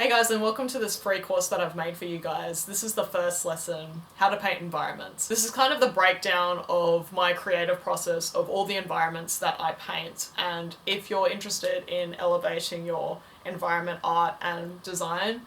Hey guys, and welcome to this free course that I've made for you guys. This is the first lesson, how to paint environments. This is kind of the breakdown of my creative process of all the environments that I paint. And if you're interested in elevating your environment art and design,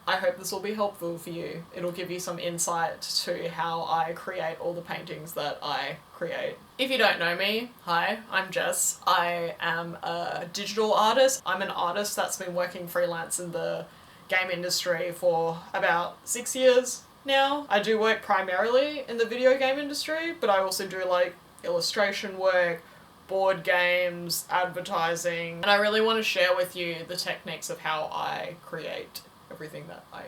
I hope this will be helpful for you. It'll give you some insight to how I create all the paintings that I create. If you don't know me, hi, I'm Jess. I am a digital artist. I'm an artist that's been working freelance in the game industry for about 6 years now. I do work primarily in the video game industry, but I also do like illustration work, board games, advertising, and I really want to share with you the techniques of how I create everything that I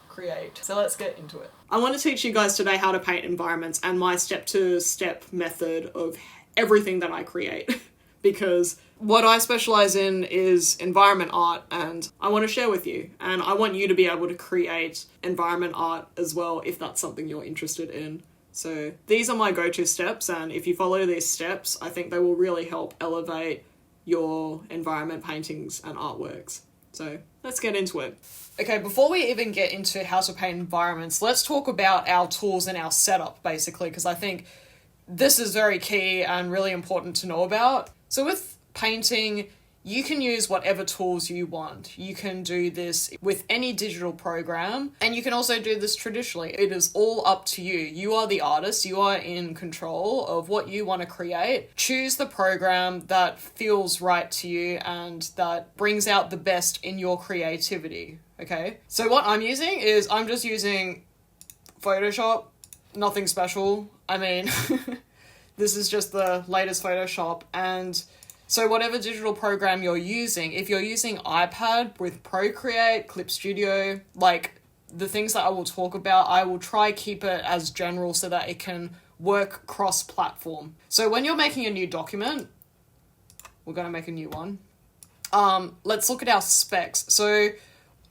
create. So let's get into it. I want to teach you guys today how to paint environments and my step-to-step method of everything that I create because what I specialize in is environment art and I want to share with you, and I want you to be able to create environment art as well if that's something you're interested in. So these are my go-to steps, and if you follow these steps, I think they will really help elevate your environment paintings and artworks. So let's get into it. Okay, before we even get into how to paint environments, let's talk about our tools and our setup, basically, because I think this is very key and really important to know about. So with painting, you can use whatever tools you want. You can do this with any digital program, and you can also do this traditionally. It is all up to you. You are the artist. You are in control of what you want to create. Choose the program that feels right to you and that brings out the best in your creativity, okay? So what I'm using is I'm just using Photoshop, nothing special. I mean, this is just the latest Photoshop, and so whatever digital program you're using, if you're using iPad with Procreate, Clip Studio, like the things that I will talk about, I will try keep it as general so that it can work cross-platform. So when you're making a new document, we're going to make a new one. Let's look at our specs. So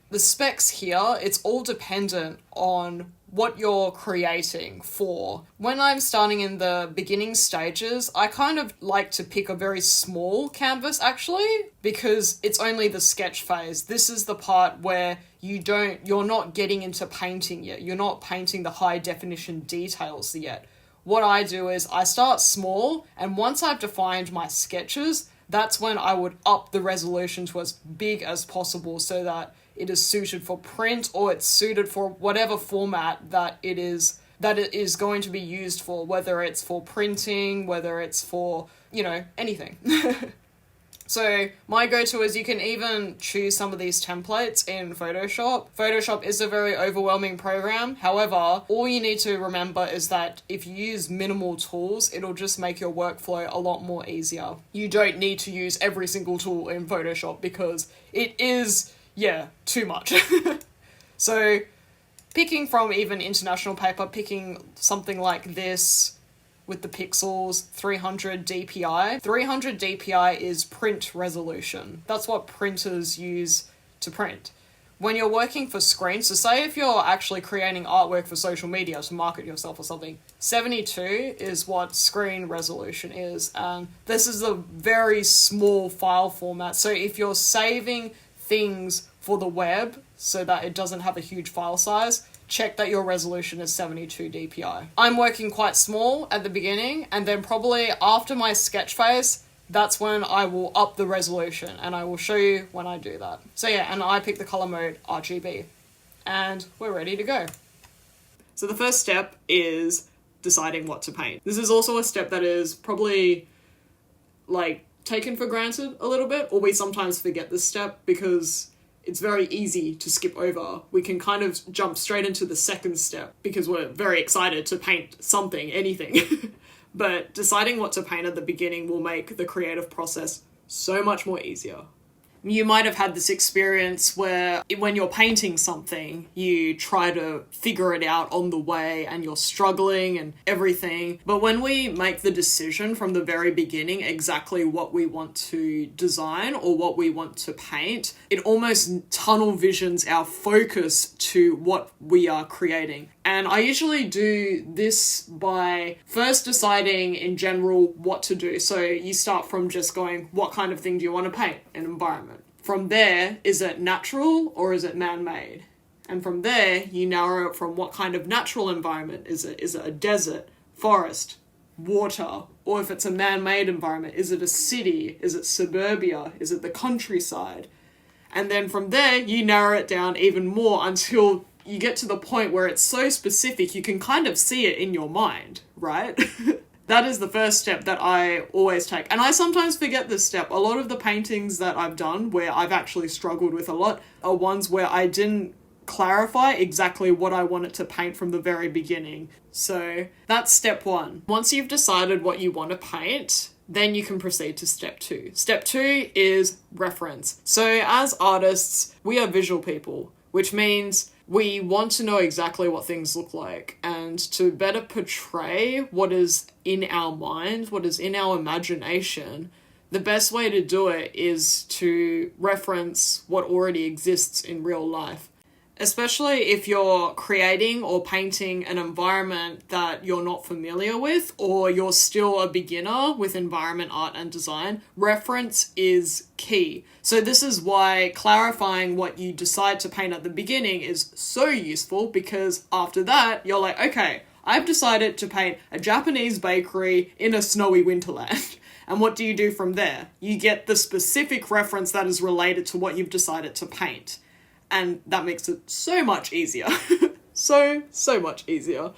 the specs here, it's all dependent on what you're creating for. When I'm starting in the beginning stages, I kind of like to pick a very small canvas actually, because it's only the sketch phase. This is the part where you're not getting into painting yet. You're not painting the high definition details yet. What I do is I start small, and once I've defined my sketches, that's when I would up the resolution to as big as possible so that it is suited for print, or it's suited for whatever format that it is going to be used for, whether it's for printing, whether it's for, anything. So my go-to is you can even choose some of these templates in Photoshop. Photoshop is a very overwhelming program. However, all you need to remember is that if you use minimal tools, it'll just make your workflow a lot more easier. You don't need to use every single tool in Photoshop because it is too much. So picking from even international paper, picking something like this with the pixels, 300 DPI. 300 DPI is print resolution. That's what printers use to print. When you're working for screen, so say if you're actually creating artwork for social media to market yourself or something, 72 is what screen resolution is. And this is a very small file format. So if you're saving things for the web so that it doesn't have a huge file size, check that your resolution is 72 DPI. I'm working quite small at the beginning, and then probably after my sketch phase, that's when I will up the resolution, and I will show you when I do that. So and I pick the color mode RGB, and we're ready to go. So the first step is deciding what to paint. This is also a step that is probably taken for granted a little bit, or we sometimes forget this step because it's very easy to skip over. We can kind of jump straight into the second step because we're very excited to paint something, anything. But deciding what to paint at the beginning will make the creative process so much more easier. You might have had this experience where when you're painting something, you try to figure it out on the way and you're struggling and everything. But when we make the decision from the very beginning exactly what we want to design or what we want to paint, it almost tunnel visions our focus to what we are creating. And I usually do this by first deciding in general what to do. So you start from just going, what kind of thing do you want to paint? An environment. From there, is it natural or is it man-made? And from there, you narrow it from what kind of natural environment is it? Is it a desert, forest, water? Or if it's a man-made environment, is it a city? Is it suburbia? Is it the countryside? And then from there, you narrow it down even more until you get to the point where it's so specific you can kind of see it in your mind, right? That is the first step that I always take. And I sometimes forget this step. A lot of the paintings that I've done where I've actually struggled with a lot are ones where I didn't clarify exactly what I wanted to paint from the very beginning. So that's step one. Once you've decided what you want to paint, then you can proceed to step two. Step two is reference. So as artists, we are visual people, which means we want to know exactly what things look like, and to better portray what is in our mind, what is in our imagination, the best way to do it is to reference what already exists in real life. Especially if you're creating or painting an environment that you're not familiar with, or you're still a beginner with environment art and design, reference is key. So this is why clarifying what you decide to paint at the beginning is so useful, because after that, you're like, okay, I've decided to paint a Japanese bakery in a snowy winterland. And what do you do from there? You get the specific reference that is related to what you've decided to paint. And that makes it so much easier. so much easier.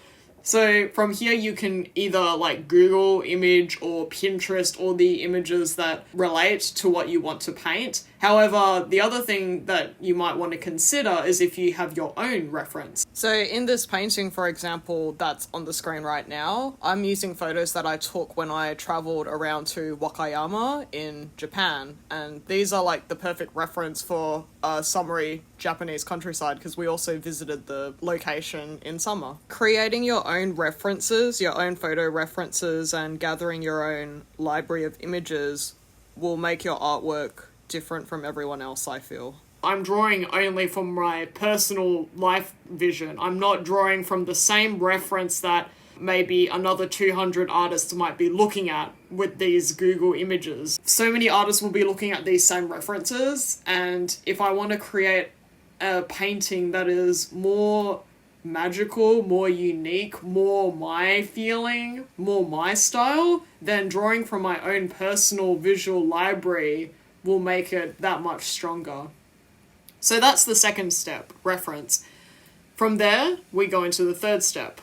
So from here you can either like Google image or Pinterest all the images that relate to what you want to paint. However, the other thing that you might want to consider is if you have your own reference. So in this painting, for example, that's on the screen right now, I'm using photos that I took when I traveled around to Wakayama in Japan. And these are like the perfect reference for a summary Japanese countryside, because we also visited the location in summer. Creating your own references, your own photo references, and gathering your own library of images will make your artwork different from everyone else, I feel. I'm drawing only from my personal life vision. I'm not drawing from the same reference that maybe another 200 artists might be looking at with these Google images. So many artists will be looking at these same references, and if I want to create a painting that is more magical, more unique, more my feeling, more my style, then drawing from my own personal visual library will make it that much stronger. So that's the second step, reference. From there, we go into the third step,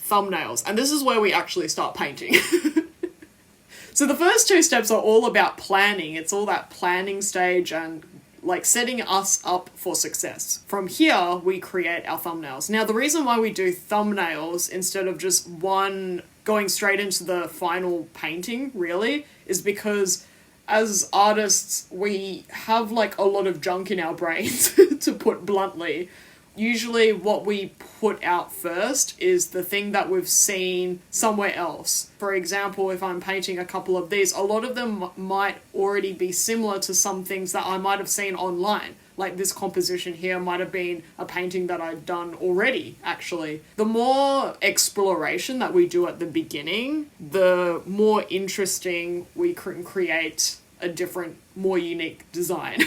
thumbnails. And this is where we actually start painting. So the first two steps are all about planning. It's all that planning stage and like setting us up for success. From here, we create our thumbnails. Now, the reason why we do thumbnails instead of just one going straight into the final painting, really, is because as artists, we have like a lot of junk in our brains, to put bluntly. Usually what we put out first is the thing that we've seen somewhere else. For example, if I'm painting a couple of these, a lot of them might already be similar to some things that I might have seen online. Like this composition here might have been a painting that I'd done already, actually. The more exploration that we do at the beginning, the more interesting we can create a different, more unique design.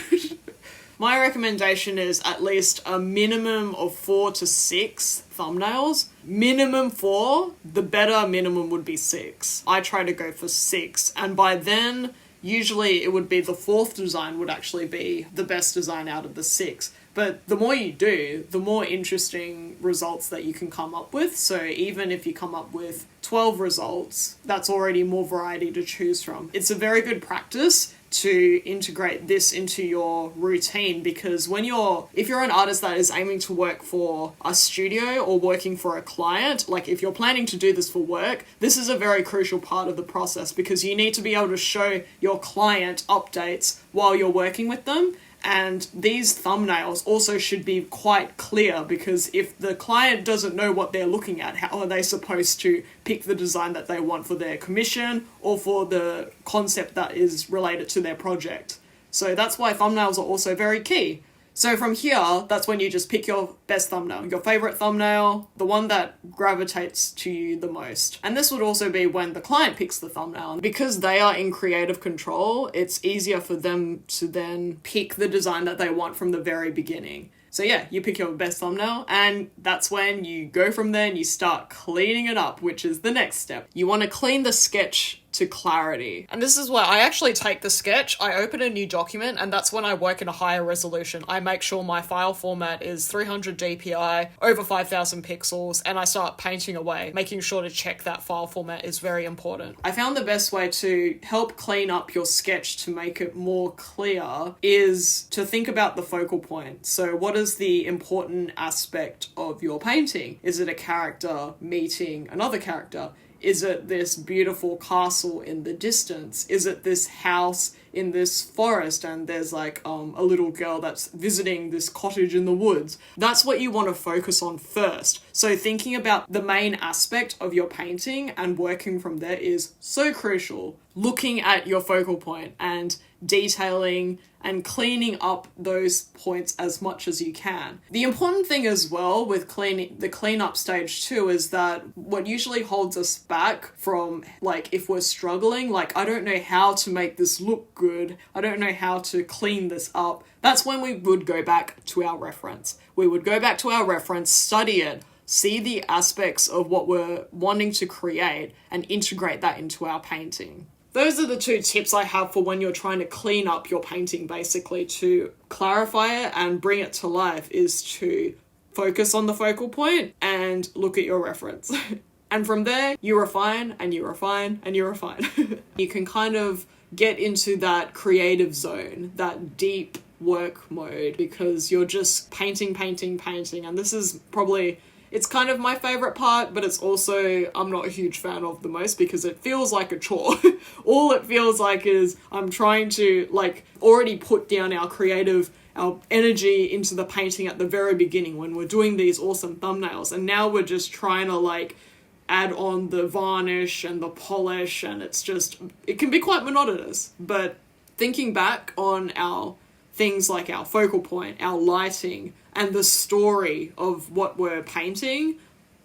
My recommendation is at least a minimum of 4 to 6 thumbnails. Minimum 4, the better minimum would be 6. I try to go for 6, and by then, usually it would be the 4th design would actually be the best design out of the 6. But the more you do, the more interesting results that you can come up with. So even if you come up with 12 results, that's already more variety to choose from. It's a very good practice to integrate this into your routine, because if you're an artist that is aiming to work for a studio or working for a client, like if you're planning to do this for work, this is a very crucial part of the process, because you need to be able to show your client updates while you're working with them. And these thumbnails also should be quite clear, because if the client doesn't know what they're looking at, how are they supposed to pick the design that they want for their commission or for the concept that is related to their project? So that's why thumbnails are also very key. So from here, that's when you just pick your best thumbnail, your favorite thumbnail, the one that gravitates to you the most. And this would also be when the client picks the thumbnail. Because they are in creative control, it's easier for them to then pick the design that they want from the very beginning. So yeah, you pick your best thumbnail, and that's when you go from there and you start cleaning it up, which is the next step. You want to clean the sketch to clarity. And this is where I actually take the sketch, I open a new document, and that's when I work in a higher resolution. I make sure my file format is 300 dpi, over 5,000 pixels, and I start painting away. Making sure to check that file format is very important. I found the best way to help clean up your sketch to make it more clear is to think about the focal point. So what is the important aspect of your painting? Is it a character meeting another character? Is it this beautiful castle in the distance? Is it this house in this forest and there's like a little girl that's visiting this cottage in the woods? That's what you want to focus on first. So thinking about the main aspect of your painting and working from there is so crucial. Looking at your focal point and detailing and cleaning up those points as much as you can. The important thing as well with the cleanup stage too is that what usually holds us back from, like, if we're struggling, like, I don't know how to make this look good, I don't know how to clean this up, that's when we would go back to our reference. We would go back to our reference, study it, see the aspects of what we're wanting to create and integrate that into our painting. Those are the two tips I have for when you're trying to clean up your painting, basically, to clarify it and bring it to life, is to focus on the focal point and look at your reference. And from there, you refine and you refine and you refine. You can kind of get into that creative zone, that deep work mode, because you're just painting. And this is probably... it's kind of my favorite part, but it's also I'm not a huge fan of the most because it feels like a chore. All it feels like is I'm trying to, like, already put down our energy into the painting at the very beginning when we're doing these awesome thumbnails. And now we're just trying to, like, add on the varnish and the polish, and it can be quite monotonous. But thinking back on our things like our focal point, our lighting, and the story of what we're painting,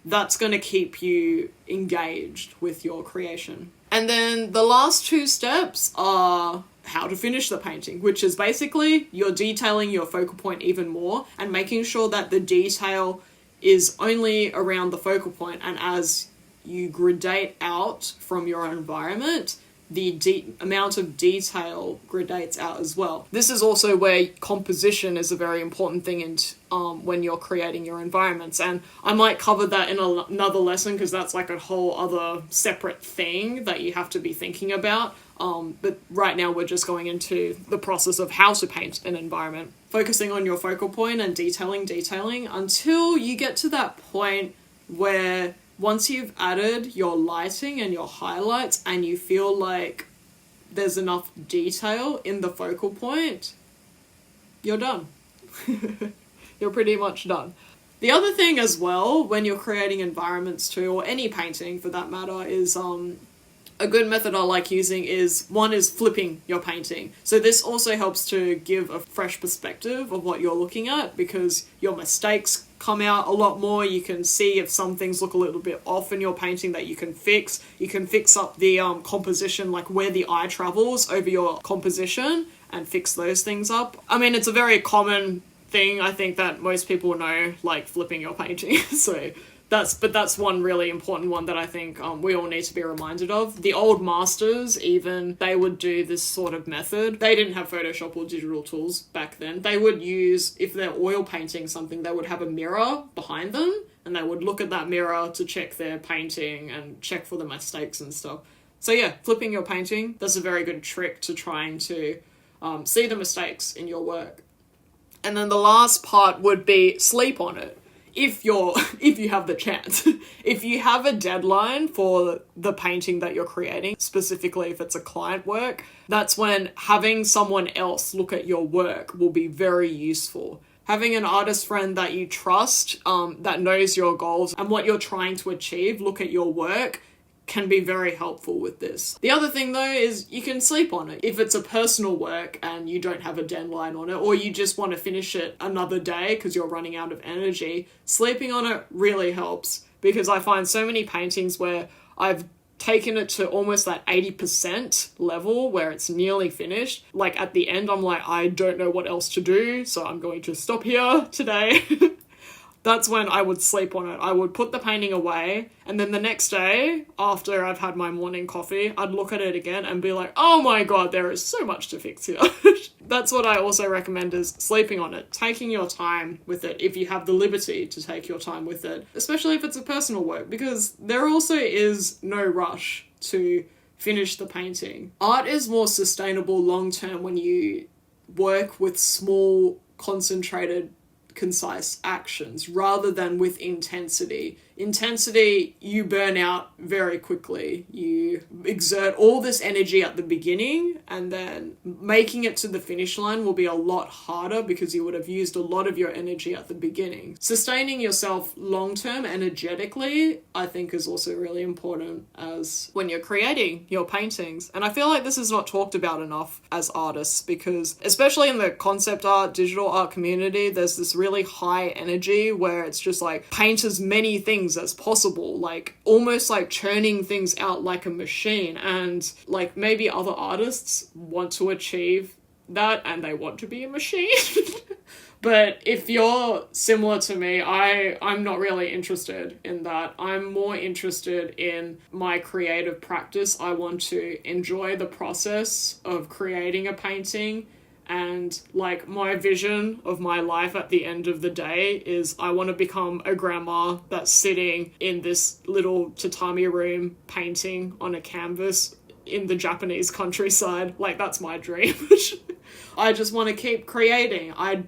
that's going to keep you engaged with your creation. And then the last two steps are how to finish the painting, which is basically you're detailing your focal point even more and making sure that the detail is only around the focal point, and as you gradate out from your environment, the amount of detail gradates out as well. This is also where composition is a very important thing when you're creating your environments. And I might cover that in another lesson because that's like a whole other separate thing that you have to be thinking about. But right now we're just going into the process of how to paint an environment. Focusing on your focal point and detailing until you get to that point where once you've added your lighting and your highlights and you feel like there's enough detail in the focal point, you're done. You're pretty much done. The other thing as well, when you're creating environments too, or any painting for that matter, is a good method I like using is flipping your painting. So this also helps to give a fresh perspective of what you're looking at, because your mistakes come out a lot more. You can see if some things look a little bit off in your painting that you can fix. You can fix up the composition, like where the eye travels over your composition, and fix those things up. I mean, it's a very common thing, I think, that most people know, like flipping your painting. So that's one really important one that I think we all need to be reminded of. The old masters, even, they would do this sort of method. They didn't have Photoshop or digital tools back then. They would use, if they're oil painting something, they would have a mirror behind them, and they would look at that mirror to check their painting and check for the mistakes and stuff. So yeah, flipping your painting, that's a very good trick to trying to see the mistakes in your work. And then the last part would be sleep on it. If you have the chance. If you have a deadline for the painting that you're creating, specifically if it's a client work, that's when having someone else look at your work will be very useful. Having an artist friend that you trust, that knows your goals and what you're trying to achieve, look at your work, can be very helpful with this. The other thing though is you can sleep on it. If it's a personal work and you don't have a deadline on it, or you just want to finish it another day because you're running out of energy, sleeping on it really helps, because I find so many paintings where I've taken it to almost that 80% level where it's nearly finished. Like at the end, I'm like, I don't know what else to do, so I'm going to stop here today. That's when I would sleep on it. I would put the painting away, and then the next day, after I've had my morning coffee, I'd look at it again and be like, oh my god, there is so much to fix here. That's what I also recommend, is sleeping on it, taking your time with it if you have the liberty to take your time with it, especially if it's a personal work, because there also is no rush to finish the painting. Art is more sustainable long term when you work with small, concentrated, concise actions rather than with intensity. Intensity, you burn out very quickly. You exert all this energy at the beginning, and then making it to the finish line will be a lot harder because you would have used a lot of your energy at the beginning. Sustaining yourself long-term energetically, I think, is also really important as when you're creating your paintings. And I feel like this is not talked about enough as artists, because especially in the concept art, digital art community, there's this really high energy where it's just like paint as many things as possible, like almost like churning things out like a machine. And like maybe other artists want to achieve that and they want to be a machine. But if you're similar to me, I'm not really interested in that. I'm more interested in my creative practice. I want to enjoy the process of creating a painting. And like my vision of my life at the end of the day is I want to become a grandma that's sitting in this little tatami room painting on a canvas in the Japanese countryside. Like, that's my dream. I just want to keep creating. I'm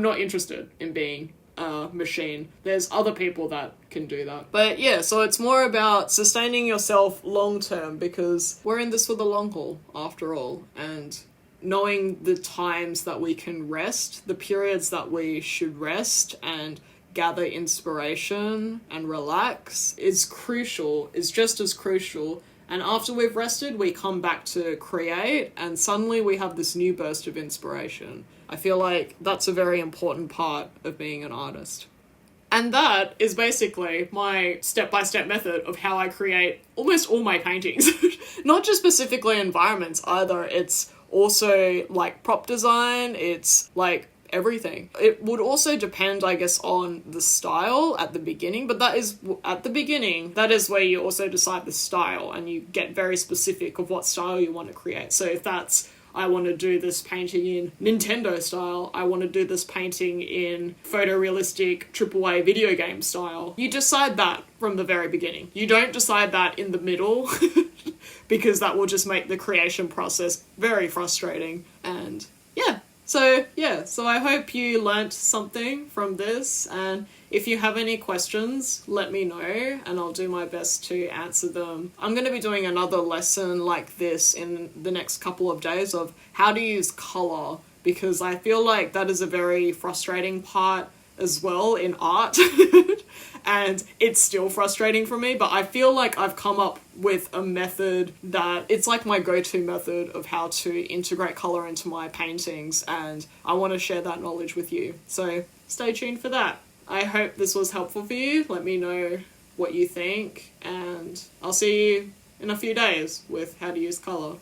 not interested in being a machine. There's other people that can do that. But yeah, so it's more about sustaining yourself long term, because we're in this for the long haul after all. And knowing the times that we can rest, the periods that we should rest and gather inspiration and relax is crucial, is just as crucial. And after we've rested, we come back to create, and suddenly we have this new burst of inspiration. I feel like that's a very important part of being an artist. And that is basically my step-by-step method of how I create almost all my paintings. Not just specifically environments either, it's also like prop design, it's like everything. It would also depend, I guess, on the style at the beginning, but that is at the beginning, that is where you also decide the style and you get very specific of what style you want to create. So if that's, I want to do this painting in Nintendo style, I want to do this painting in photorealistic AAA video game style, you decide that from the very beginning. You don't decide that in the middle because that will just make the creation process very frustrating. And so I hope you learnt something from this, and if you have any questions, let me know and I'll do my best to answer them. I'm going to be doing another lesson like this in the next couple of days of how to use colour, because I feel like that is a very frustrating part as well in art. And it's still frustrating for me, but I feel like I've come up with a method that it's like my go-to method of how to integrate colour into my paintings, and I want to share that knowledge with you. So stay tuned for that. I hope this was helpful for you. Let me know what you think, and I'll see you in a few days with how to use colour.